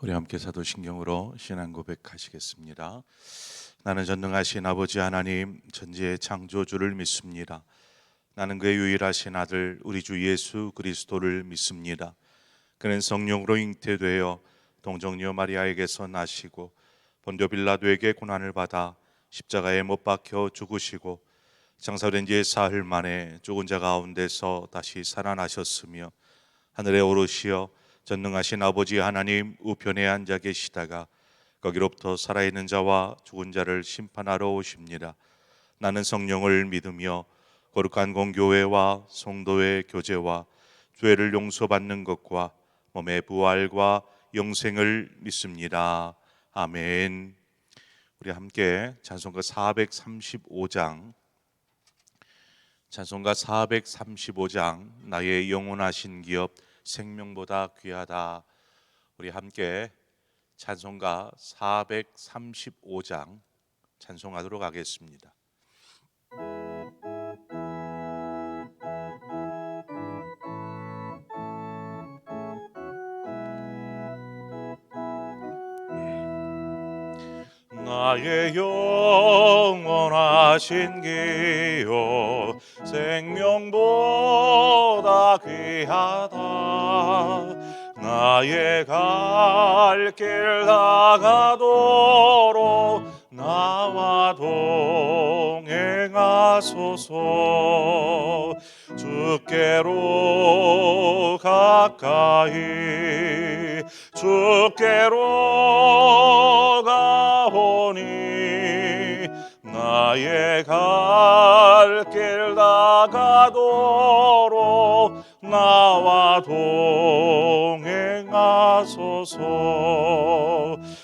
우리 함께 사도신경으로 신앙 고백하시겠습니다. 나는 전능하신 아버지 하나님 전지의 창조주를 믿습니다. 나는 그의 유일하신 아들 우리 주 예수 그리스도를 믿습니다. 그는 성령으로 잉태되어 동정녀 마리아에게서 나시고 본교 빌라도에게 고난을 받아 십자가에 못 박혀 죽으시고 장사된 지 사흘 만에 죽은 자 가운데서 다시 살아나셨으며 하늘에 오르시어 전능하신 아버지 하나님 우편에 앉아 계시다가 거기로부터 살아있는 자와 죽은 자를 심판하러 오십니다. 나는 성령을 믿으며 거룩한 공교회와 성도의 교제와 죄를 용서받는 것과 몸의 부활과 영생을 믿습니다. 아멘. 우리 함께 찬송가 435장 나의 영원하신 기업 생명보다 귀하다. 우리 함께 찬송가 435장 찬송하도록 하겠습니다. 나의 영원하신 기업 생명보다 귀하다. 나의 갈 길 다가도록 나와 동행하소서. 주께로 가까이 주께로 가오니 나의 갈 길 다가도록 나와 동행하소서.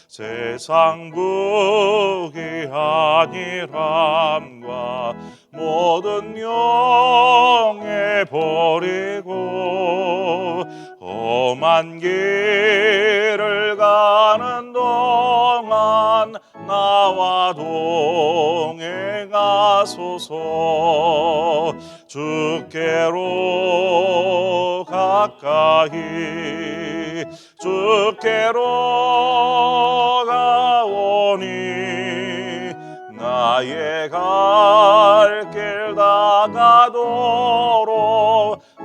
세상 부귀한 일함과 모든 명예 버리고 험한 길을 가는 동안 나와 동행하소서. 주께로 가까이 주께로 가오니 나의 갈 길 다가도록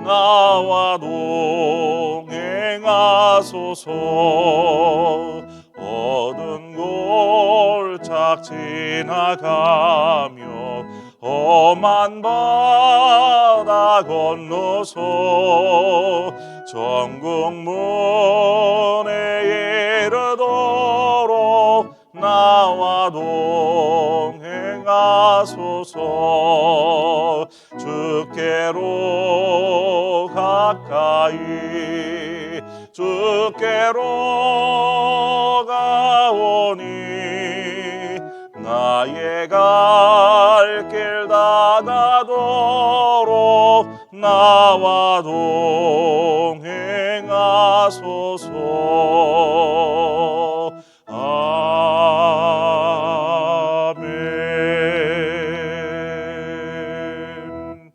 나와 동행하소서. 어두운 골짝 지나가며 험한 바다 건너서 천국 문에 이르도록 나와 동행하소서. 주께로 가까이 주께로 가오니 나의 갈 길 다가도록 나와 동행하소서. 아멘.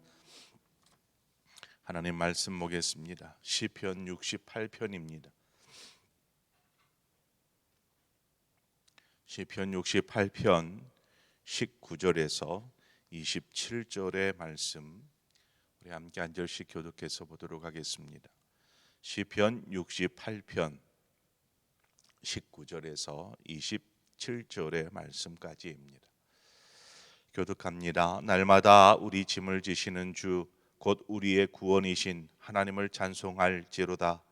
하나님 말씀 보겠습니다. 시편 68편입니다. 시편 68편 19절에서 27절의 말씀 우리 함께 한 절씩 교독해서 보도록 하겠습니다. 시편 68편 19절에서 27절의 말씀까지입니다. 교독합니다. 날마다 우리 짐을 지시는 주 곧 우리의 구원이신 하나님을 찬송할지로다.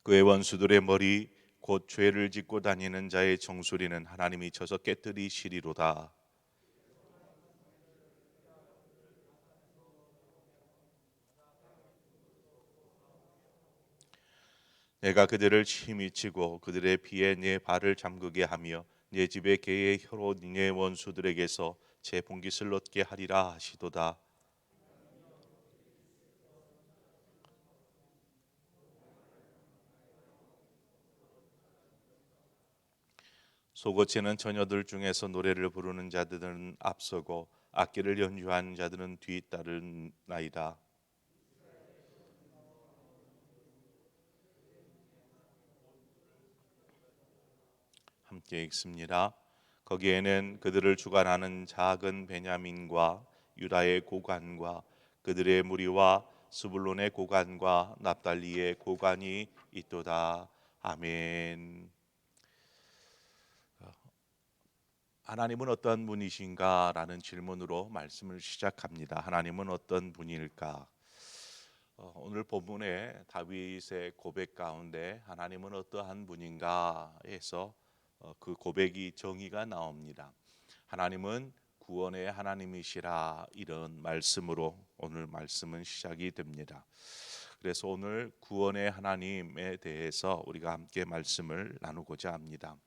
그의 원수들의 머리 곧 죄를 짓고 다니는 자의 정수리는 하나님이 쳐서 깨뜨리시리로다. 내가 그들을 심히 치고 그들의 피에 내 발을 잠그게 하며 내 집의 개의 혀로 내 원수들에게서 제 봉깃을 얻게 하리라 하시도다. 소고치는 처녀들 중에서 노래를 부르는 자들은 앞서고 악기를 연주하는 자들은 뒤따르나이다. 함께 읽습니다. 거기에는 그들을 주관하는 작은 베냐민과 유다의 고관과 그들의 무리와 스불론의 고관과 납달리의 고관이 있도다. 아멘. 하나님은 어떤 분이신가라는 질문으로 말씀을 시작합니다. 하나님은 어떤 분일까? 오늘 본문의 다윗의 고백 가운데 하나님은 어떠한 분인가에서 그 고백이 정의가 나옵니다. 하나님은 구원의 하나님이시라, 이런 말씀으로 오늘 말씀은 시작이 됩니다. 그래서 오늘 구원의 하나님에 대해서 우리가 함께 말씀을 나누고자 합니다.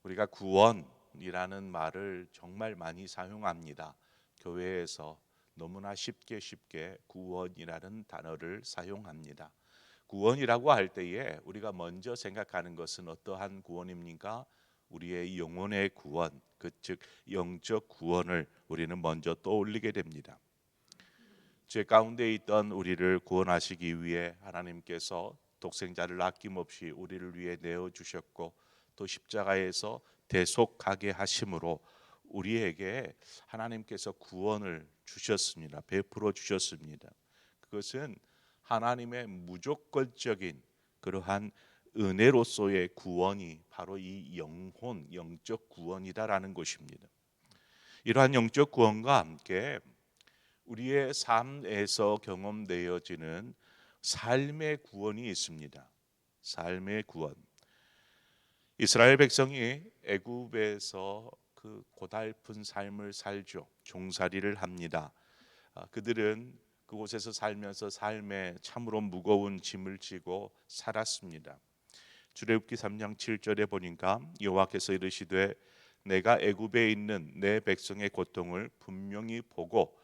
우리가 구원이라는 말을 정말 많이 사용합니다. 교회에서 너무나 쉽게 구원이라는 단어를 사용합니다. 구원이라고 할 때에 우리가 먼저 생각하는 것은 어떠한 구원입니까? 우리의 영혼의 구원, 즉 영적 구원을 우리는 먼저 떠올리게 됩니다. 죄 가운데 있던 우리를 구원하시기 위해 하나님께서 독생자를 아낌없이 우리를 위해 내어주셨고, 또 십자가에서 대속하게 하심으로 우리에게 하나님께서 구원을 주셨습니다. 베풀어 주셨습니다. 그것은 하나님의 무조건적인 그러한 은혜로서의 구원이 바로 이 영적 구원이다라는 것입니다. 이러한 영적 구원과 함께 우리의 삶에서 경험되어지는 삶의 구원이 있습니다. 삶의 구원. 이스라엘 백성이 애굽에서 그 고달픈 삶을 살죠. 종살이를 합니다. 그들은 그곳에서 살면서 삶에 참으로 무거운 짐을 지고 살았습니다. 출애굽기 3장 7절에 보니까 여호와께서 이르시되 내가 애굽에 있는 내 백성의 고통을 분명히 보고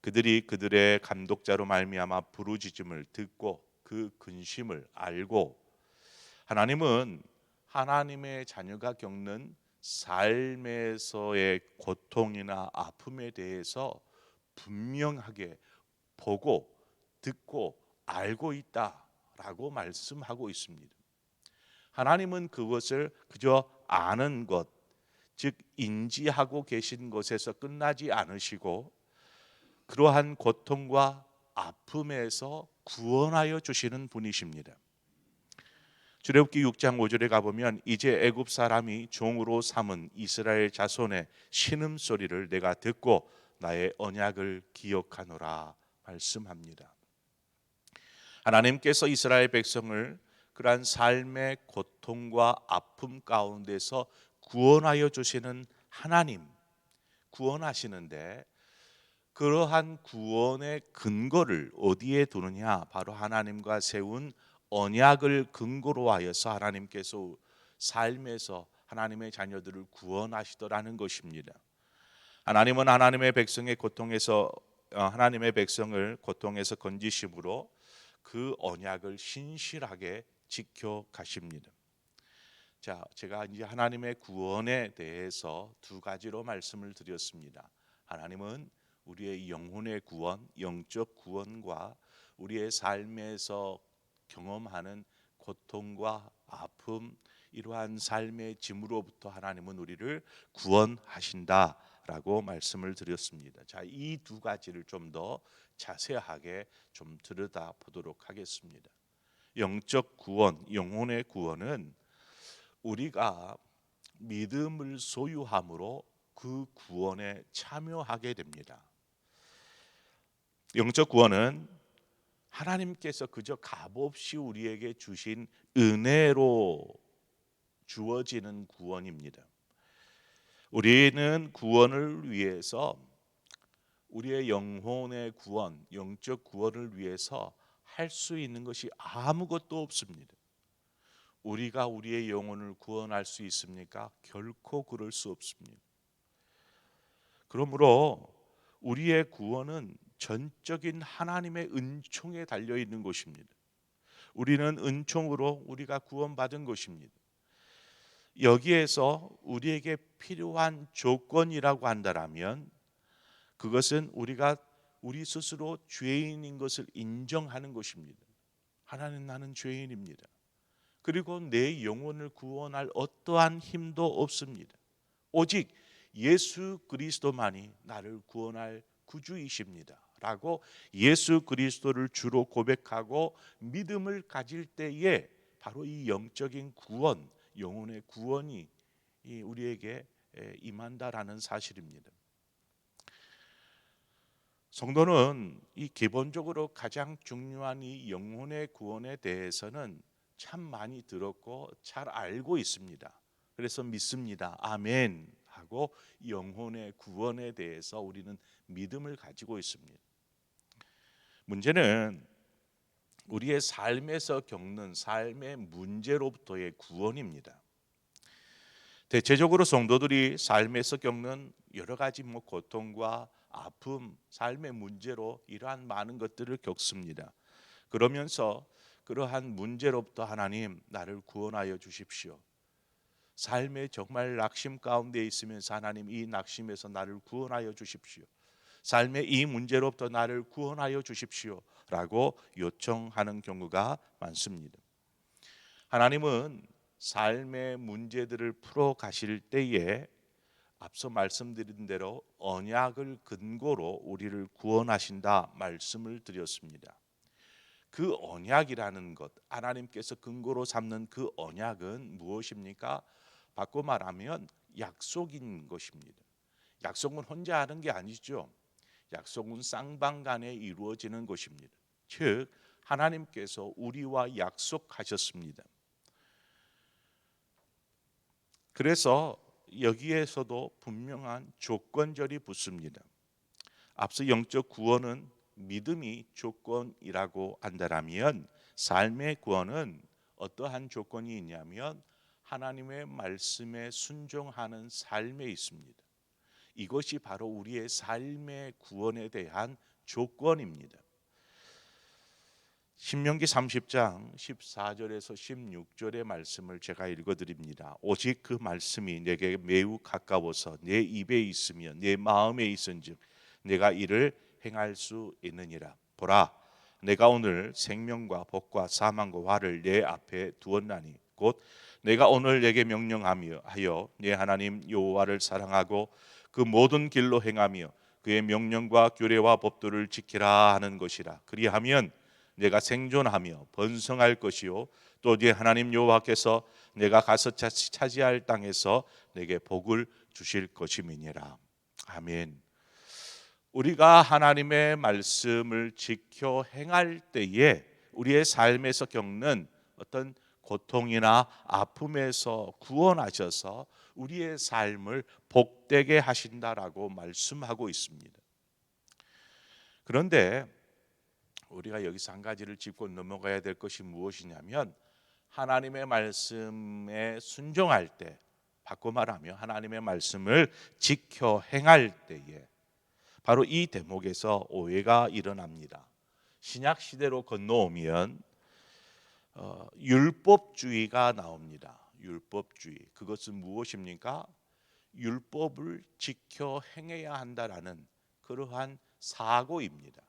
그들이 그들의 감독자로 말미암아 부르짖음을 듣고 그 근심을 알고, 하나님은 하나님의 자녀가 겪는 삶에서의 고통이나 아픔에 대해서 분명하게 보고 듣고 알고 있다라고 말씀하고 있습니다. 하나님은 그것을 그저 아는 것, 즉 인지하고 계신 것에서 끝나지 않으시고 그러한 고통과 아픔에서 구원하여 주시는 분이십니다. 출애굽기 6장 5절에 가보면 이제 애굽 사람이 종으로 삼은 이스라엘 자손의 신음소리를 내가 듣고 나의 언약을 기억하노라 말씀합니다. 하나님께서 이스라엘 백성을 그러한 삶의 고통과 아픔 가운데서 구원하여 주시는 하나님, 구원하시는데 그러한 구원의 근거를 어디에 두느냐? 바로 하나님과 세운 언약을 근거로 하여서 하나님께서 삶에서 하나님의 자녀들을 구원하시더라는 것입니다. 하나님은 하나님의 백성의 고통에서 하나님의 백성을 고통에서 건지심으로 그 언약을 신실하게 지켜 가십니다. 자, 제가 이제 하나님의 구원에 대해서 두 가지로 말씀을 드렸습니다. 하나님은 우리의 영혼의 구원, 영적 구원과 우리의 삶에서 경험하는 고통과 아픔, 이러한 삶의 짐으로부터 하나님은 우리를 구원하신다라고 말씀을 드렸습니다. 자, 이 두 가지를 좀 더 자세하게 좀 들여다보도록 하겠습니다. 영적 구원, 영혼의 구원은 우리가 믿음을 소유함으로 그 구원에 참여하게 됩니다. 영적 구원은 하나님께서 그저 값없이 우리에게 주신 은혜로 주어지는 구원입니다. 우리는 구원을 위해서, 우리의 영혼의 구원, 영적 구원을 위해서 할 수 있는 것이 아무것도 없습니다. 우리가 우리의 영혼을 구원할 수 있습니까? 결코 그럴 수 없습니다. 그러므로 우리의 구원은 전적인 하나님의 은총에 달려 있는 것입니다. 우리는 은총으로 우리가 구원받은 것입니다. 여기에서 우리에게 필요한 조건이라고 한다면 그것은 우리가 우리 스스로 죄인인 것을 인정하는 것입니다. 하나님, 나는 죄인입니다. 그리고 내 영혼을 구원할 어떠한 힘도 없습니다. 오직 예수 그리스도만이 나를 구원할 구주이십니다 라고 예수 그리스도를 주로 고백하고 믿음을 가질 때에 바로 이 영적인 구원, 영혼의 구원이 우리에게 임한다라는 사실입니다. 성도는 이 기본적으로 가장 중요한 이 영혼의 구원에 대해서는 참 많이 들었고 잘 알고 있습니다. 그래서 믿습니다. 아멘 하고 영혼의 구원에 대해서 우리는 믿음을 가지고 있습니다. 문제는 우리의 삶에서 겪는 삶의 문제로부터의 구원입니다. 대체적으로 성도들이 삶에서 겪는 여러 가지 고통과 아픔, 삶의 문제로 이러한 많은 것들을 겪습니다. 그러면서 그러한 문제로부터 하나님, 나를 구원하여 주십시오. 삶에 정말 낙심 가운데 있으면서 하나님, 이 낙심에서 나를 구원하여 주십시오. 삶의 이 문제로부터 나를 구원하여 주십시오 라고 요청하는 경우가 많습니다. 하나님은 삶의 문제들을 풀어 가실 때에 앞서 말씀드린 대로 언약을 근거로 우리를 구원하신다 말씀을 드렸습니다. 그 언약이라는 것, 하나님께서 근거로 삼는 그 언약은 무엇입니까? 바꿔 말하면 약속인 것입니다. 약속은 혼자 하는 게 아니죠. 약속은 쌍방간에 이루어지는 것입니다. 즉 하나님께서 우리와 약속하셨습니다. 그래서 여기에서도 분명한 조건절이 붙습니다. 앞서 영적 구원은 믿음이 조건이라고 한다면 삶의 구원은 어떠한 조건이 있냐면 하나님의 말씀에 순종하는 삶에 있습니다. 이것이 바로 우리의 삶의 구원에 대한 조건입니다. 신명기 30장 14절에서 16절의 말씀을 제가 읽어드립니다. 오직 그 말씀이 내게 매우 가까워서 내 입에 있으며 내 마음에 있은즉 내가 이를 행할 수 있느니라. 보라, 내가 오늘 생명과 복과 사망과 화를 내 앞에 두었나니 곧 내가 오늘 내게 명령하며 하여 내 하나님 여호와를 사랑하고 그 모든 길로 행하며 그의 명령과 규례와 법도를 지키라 하는 것이라. 그리하면 내가 생존하며 번성할 것이요 또 네 하나님 여호와께서 내가 가서 차지할 땅에서 내게 복을 주실 것임이니라. 아멘. 우리가 하나님의 말씀을 지켜 행할 때에 우리의 삶에서 겪는 어떤 고통이나 아픔에서 구원하셔서 우리의 삶을 복되게 하신다라고 말씀하고 있습니다. 그런데 우리가 여기서 한 가지를 짚고 넘어가야 될 것이 무엇이냐면 하나님의 말씀에 순종할 때, 바꿔 말하면 하나님의 말씀을 지켜 행할 때에 바로 이 대목에서 오해가 일어납니다. 신약 시대로 건너오면 율법주의가 나옵니다. 율법주의. 그것은 무엇입니까? 율법을 지켜 행해야 한다라는 그러한 사고입니다.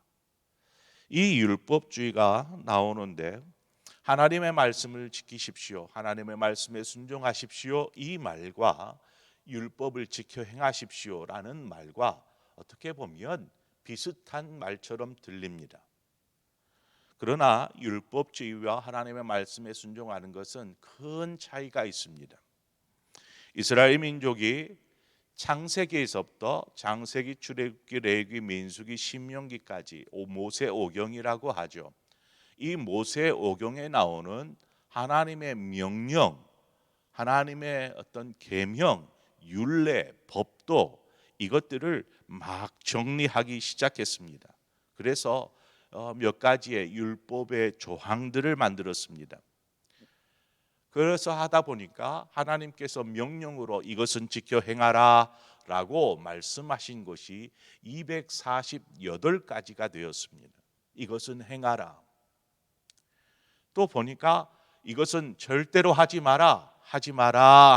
이 율법주의가 나오는데 하나님의 말씀을 지키십시오, 하나님의 말씀에 순종하십시오 이 말과 율법을 지켜 행하십시오라는 말과 어떻게 보면 비슷한 말처럼 들립니다. 그러나 율법주의와 하나님의 말씀에 순종하는 것은 큰 차이가 있습니다. 이스라엘 민족이 창세기에서부터 장세기, 출애굽기, 레위기, 민수기, 신명기까지 모세 오경이라고 하죠. 이 모세 오경에 나오는 하나님의 명령, 하나님의 어떤 계명, 율례, 법도 이것들을 막 정리하기 시작했습니다. 그래서 몇 가지의 율법의 조항들을 만들었습니다. 그래서 하다 보니까 하나님께서 명령으로 이것은 지켜 행하라 라고 말씀하신 것이 248가지가 되었습니다. 이것은 행하라. 또 보니까 이것은 절대로 하지 마라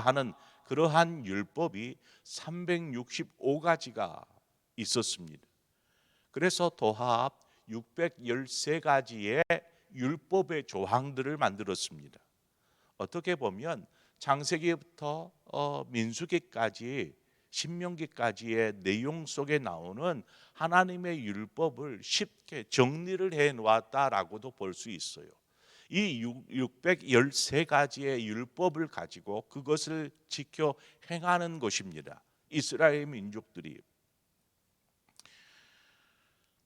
하는 그러한 율법이 365가지가 있었습니다. 그래서 도합 613가지의 율법의 조항들을 만들었습니다. 어떻게 보면 창세기부터 민수기까지 신명기까지의 내용 속에 나오는 하나님의 율법을 쉽게 정리를 해 놓았다라고도 볼 수 있어요. 이 613가지의 율법을 가지고 그것을 지켜 행하는 것입니다. 이스라엘 민족들이.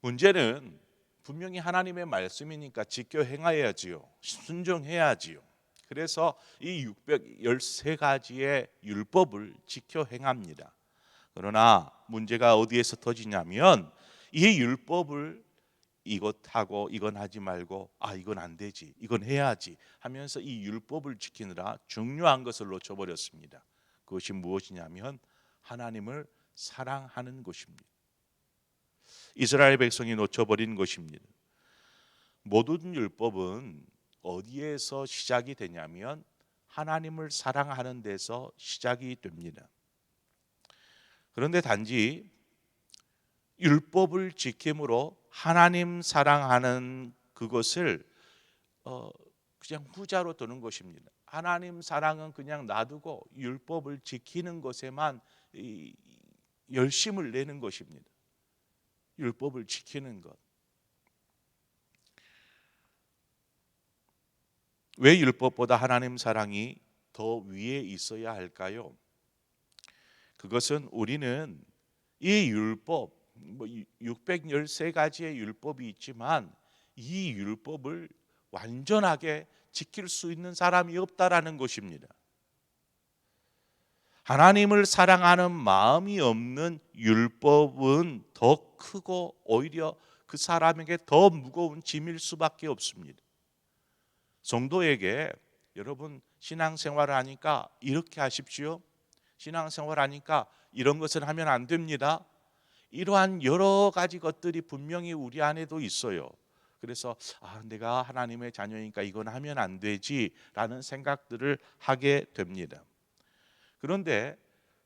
문제는 분명히 하나님의 말씀이니까 지켜 행해야지요. 순종해야지요. 그래서 이 613가지의 율법을 지켜 행합니다. 그러나 문제가 어디에서 터지냐면 이 율법을 이것하고 이건 하지 말고 이건 안 되지, 이건 해야지 하면서 이 율법을 지키느라 중요한 것을 놓쳐버렸습니다. 그것이 무엇이냐면 하나님을 사랑하는 것입니다. 이스라엘 백성이 놓쳐버린 것입니다. 모든 율법은 어디에서 시작이 되냐면 하나님을 사랑하는 데서 시작이 됩니다. 그런데 단지 율법을 지킴으로 하나님 사랑하는 그것을 그냥 후자로 두는 것입니다. 하나님 사랑은 그냥 놔두고 율법을 지키는 것에만 열심을 내는 것입니다. 율법을 지키는 것. 왜 율법보다 하나님 사랑이 더 위에 있어야 할까요? 그것은 우리는 이 율법, 613가지의 율법이 있지만 이 율법을 완전하게 지킬 수 있는 사람이 없다라는 것입니다. 하나님을 사랑하는 마음이 없는 율법은 더 크고 오히려 그 사람에게 더 무거운 짐일 수밖에 없습니다. 성도에게 여러분 신앙생활을 하니까 이렇게 하십시오. 신앙생활을 하니까 이런 것을 하면 안 됩니다. 이러한 여러 가지 것들이 분명히 우리 안에도 있어요. 그래서 내가 하나님의 자녀니까 이건 하면 안 되지라는 생각들을 하게 됩니다. 그런데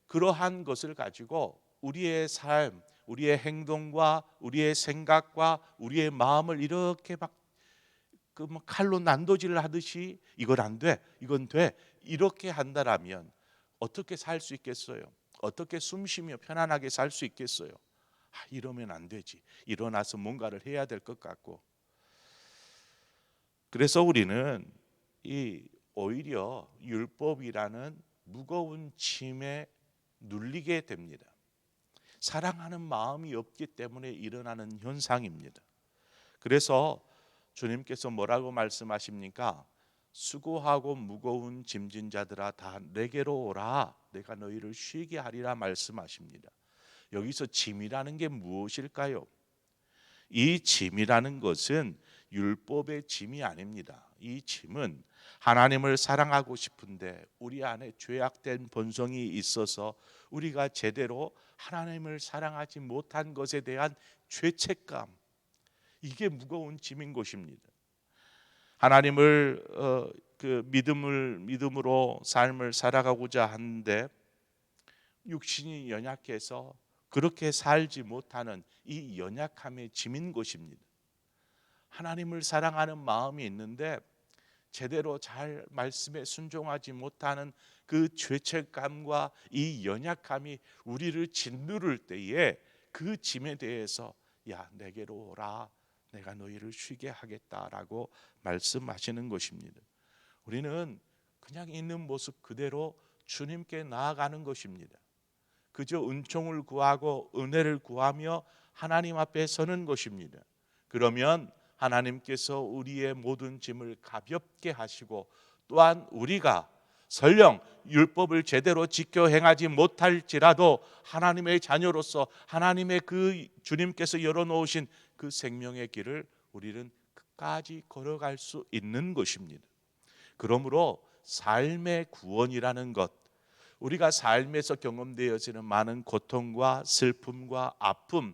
그러한 것을 가지고 우리의 삶, 우리의 행동과 우리의 생각과 우리의 마음을 이렇게 막 칼로 난도질을 하듯이 이건 안 돼, 이건 돼 이렇게 한다라면 어떻게 살 수 있겠어요? 어떻게 숨쉬며 편안하게 살 수 있겠어요? 이러면 안 되지. 일어나서 뭔가를 해야 될 것 같고. 그래서 우리는 오히려 율법이라는 무거운 짐에 눌리게 됩니다. 사랑하는 마음이 없기 때문에 일어나는 현상입니다. 그래서 주님께서 뭐라고 말씀하십니까? 수고하고 무거운 짐진 자들아 다 내게로 오라. 내가 너희를 쉬게 하리라 말씀하십니다. 여기서 짐이라는 게 무엇일까요? 이 짐이라는 것은 율법의 짐이 아닙니다. 이 짐은 하나님을 사랑하고 싶은데 우리 안에 죄악된 본성이 있어서 우리가 제대로 하나님을 사랑하지 못한 것에 대한 죄책감, 이게 무거운 짐인 것입니다. 하나님을 믿음으로 삶을 살아가고자 하는데 육신이 연약해서 그렇게 살지 못하는 이 연약함의 짐인 것입니다. 하나님을 사랑하는 마음이 있는데 제대로 잘 말씀에 순종하지 못하는 그 죄책감과 이 연약함이 우리를 짓누를 때에 그 짐에 대해서 내게로 오라. 내가 너희를 쉬게 하겠다라고 말씀하시는 것입니다. 우리는 그냥 있는 모습 그대로 주님께 나아가는 것입니다. 그저 은총을 구하고 은혜를 구하며 하나님 앞에 서는 것입니다. 그러면 하나님께서 우리의 모든 짐을 가볍게 하시고 또한 우리가 설령 율법을 제대로 지켜 행하지 못할지라도 하나님의 자녀로서 하나님의 그 주님께서 열어놓으신 그 생명의 길을 우리는 끝까지 걸어갈 수 있는 것입니다. 그러므로 삶의 구원이라는 것, 우리가 삶에서 경험되어지는 많은 고통과 슬픔과 아픔,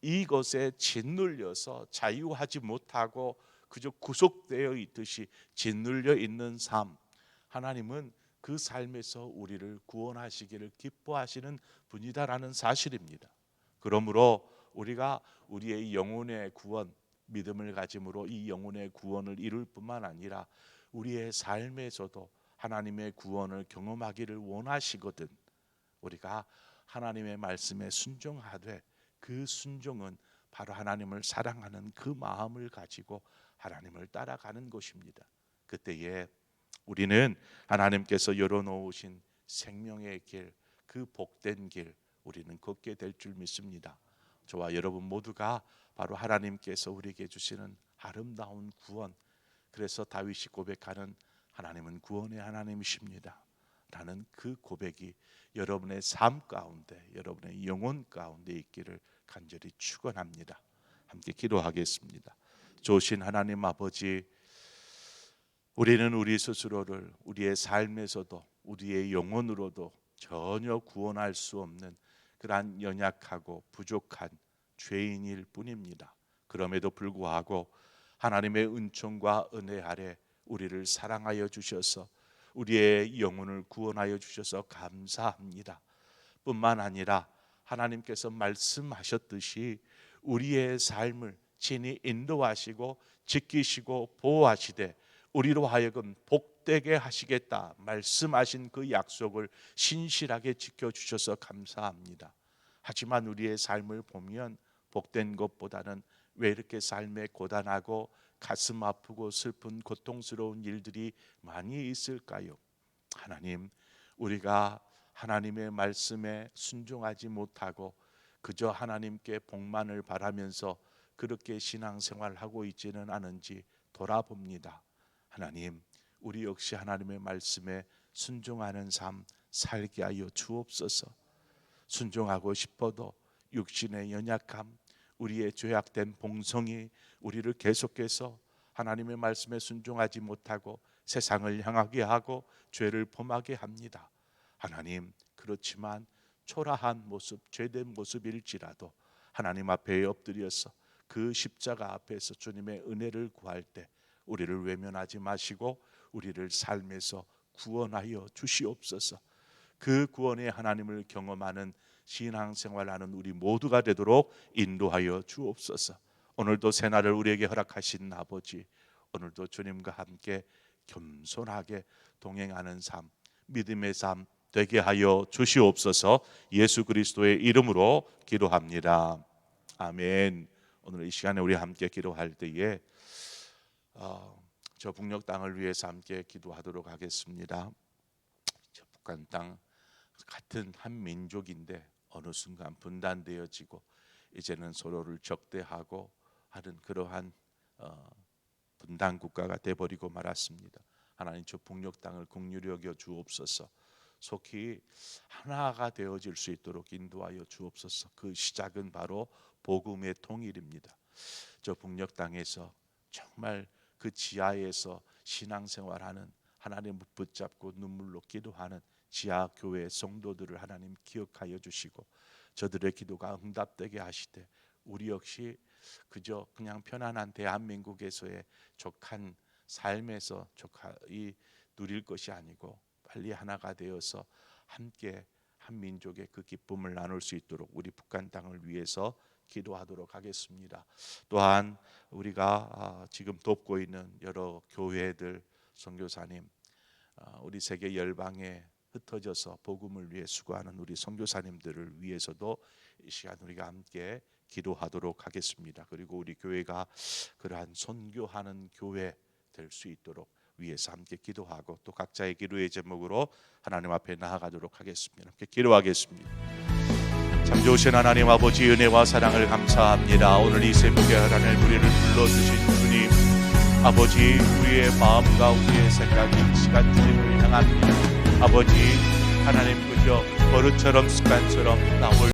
이것에 짓눌려서 자유하지 못하고 그저 구속되어 있듯이 짓눌려 있는 삶, 하나님은 그 삶에서 우리를 구원하시기를 기뻐하시는 분이다라는 사실입니다. 그러므로 우리가 우리의 영혼의 구원, 믿음을 가짐으로 이 영혼의 구원을 이룰 뿐만 아니라 우리의 삶에서도 하나님의 구원을 경험하기를 원하시거든. 우리가 하나님의 말씀에 순종하되 그 순종은 바로 하나님을 사랑하는 그 마음을 가지고 하나님을 따라가는 것입니다. 그때에 우리는 하나님께서 열어놓으신 생명의 길, 그 복된 길 우리는 걷게 될 줄 믿습니다. 저와 여러분 모두가 바로 하나님께서 우리에게 주시는 아름다운 구원, 그래서 다윗이 고백하는 하나님은 구원의 하나님이십니다 라는 그 고백이 여러분의 삶 가운데, 여러분의 영혼 가운데 있기를 간절히 축원합니다. 함께 기도하겠습니다. 좋으신 하나님 아버지, 우리는 우리 스스로를 우리의 삶에서도 우리의 영혼으로도 전혀 구원할 수 없는 그러한 연약하고 부족한 죄인일 뿐입니다. 그럼에도 불구하고 하나님의 은총과 은혜 아래 우리를 사랑하여 주셔서 우리의 영혼을 구원하여 주셔서 감사합니다. 뿐만 아니라 하나님께서 말씀하셨듯이 우리의 삶을 친히 인도하시고 지키시고 보호하시되 우리로 하여금 복되게 하시겠다 말씀하신 그 약속을 신실하게 지켜주셔서 감사합니다. 하지만 우리의 삶을 보면 복된 것보다는 왜 이렇게 삶에 고단하고 가슴 아프고 슬픈 고통스러운 일들이 많이 있을까요? 하나님, 우리가 하나님의 말씀에 순종하지 못하고 그저 하나님께 복만을 바라면서 그렇게 신앙생활하고 있지는 않은지 돌아봅니다. 하나님, 우리 역시 하나님의 말씀에 순종하는 삶 살게 하여 주옵소서. 순종하고 싶어도 육신의 연약함, 우리의 죄악된 본성이 우리를 계속해서 하나님의 말씀에 순종하지 못하고 세상을 향하게 하고 죄를 범하게 합니다. 하나님, 그렇지만 초라한 모습, 죄된 모습일지라도 하나님 앞에 엎드려서 그 십자가 앞에서 주님의 은혜를 구할 때 우리를 외면하지 마시고 우리를 삶에서 구원하여 주시옵소서. 그 구원의 하나님을 경험하는 신앙생활하는 우리 모두가 되도록 인도하여 주옵소서. 오늘도 새날을 우리에게 허락하신 아버지, 오늘도 주님과 함께 겸손하게 동행하는 삶, 믿음의 삶 되게 하여 주시옵소서. 예수 그리스도의 이름으로 기도합니다. 아멘. 오늘 이 시간에 우리 함께 기도할 때에 저 북녘 땅을 위해서 함께 기도하도록 하겠습니다. 저 북한 땅 같은 한 민족인데 어느 순간 분단되어지고 이제는 서로를 적대하고 하는 그러한 분단 국가가 돼버리고 말았습니다. 하나님, 저 북녘 땅을 긍휼히 여겨 주옵소서. 속히 하나가 되어질 수 있도록 인도하여 주옵소서. 그 시작은 바로 복음의 통일입니다. 저 북녘 땅에서 정말 그 지하에서 신앙생활하는, 하나님을 붙잡고 눈물로 기도하는 지하 교회 성도들을 하나님 기억하여 주시고 저들의 기도가 응답되게 하시되 우리 역시 그저 그냥 편안한 대한민국에서의 족한 삶에서 족하이 누릴 것이 아니고 빨리 하나가 되어서 함께 한 민족의 그 기쁨을 나눌 수 있도록 우리 북한 땅을 위해서 기도하도록 하겠습니다. 또한 우리가 지금 돕고 있는 여러 교회들, 선교사님, 우리 세계 열방에 흩어져서 복음을 위해 수고하는 우리 선교사님들을 위해서도 이 시간 우리가 함께 기도하도록 하겠습니다. 그리고 우리 교회가 그러한 선교하는 교회 될 수 있도록 위해서 함께 기도하고 또 각자의 기도의 제목으로 하나님 앞에 나아가도록 하겠습니다. 함께 기도하겠습니다. 참 좋으신 하나님 아버지, 은혜와 사랑을 감사합니다. 오늘 이 새벽에 하나님 우리를 불러주신 주님 아버지, 우리의 마음과 우리의 생각이 이 시간 주님을 향합니다. 아버지, 하나님 그저 버릇처럼 습관처럼 나올